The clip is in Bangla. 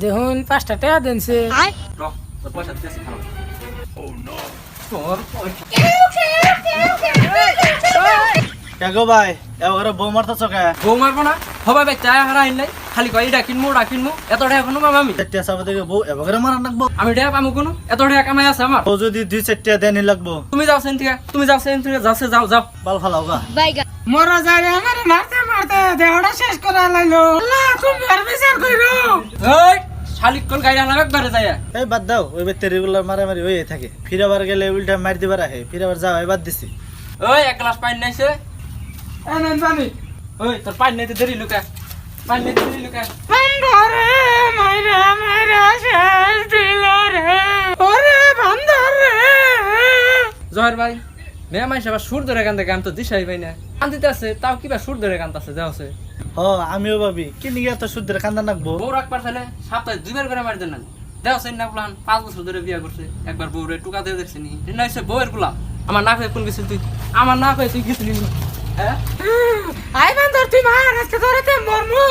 দেখুন 5টা টাকা দেনছে। পয়সা দিতেছি খারাপ কাগো ভাই এবারে বউ মারতেছ কে? বউ মারবো না হবাই ভাই চা হারা নাই খালি কই ডাকিনমু এত টাকা কোনো মামা আমি চারটা চাপা থেকে বউ এবারে মারা লাগবো। আমি টাকা পামু কোনো এত টাকা কামাই আছে আমার। ও যদি 2-4টা দেনি লাগবো। তুমি যাও সেন থেকে যাচ্ছে যাও যাও বাল ফালাও গা। মরা যায় রে আমারে মারতে মারতে দেহটা শেষ করে লাইলো। আল্লাহ তুমি আর বিচার কইরো। এই শালিক কোন গাড়ি হালাবে একবারে যায়। এই বাদ দাও ওই বেতে রেগুলার মারামারি হয়ে থাকে ফিরাবার গেলে উল্টা মার দিবার আহে ফিরাবার যাও বাদ দিছি। ওই এক গ্লাস পানি নাইছে এনেন পানি। ওই তোর পানি নাইতে দেরি লুকা বান্দরে মাইরা মাইরা শেষ দিল রে ওরে বান্দরে। জহের ভাই মেয়ে মাইস আবার সুর ধরে কান্দে গান তো দিশাই ভাই না কান দিতে আছে তাও কিবা সুর ধরে কান্দাছে যাও আছে হ আমিও ভাবি কি নিয়ে এত শুদ্ধের কান্দা নাকবো। বউ রাখবার ছেলে সপ্তাহে 2বার করে মারি দেন না দেও সেন না প্লান 5 বছর ধরে বিয়ে করছে একবার বউরে টুকা দিয়ে দেখছি নি না হইছে বউয়ের গুলা আমার না কই কোন গেছিস তুই আমার না কই তুই গেছিলি হ্যাঁ আই বান্দর তুই মার আজকে ধরে তে মরমু।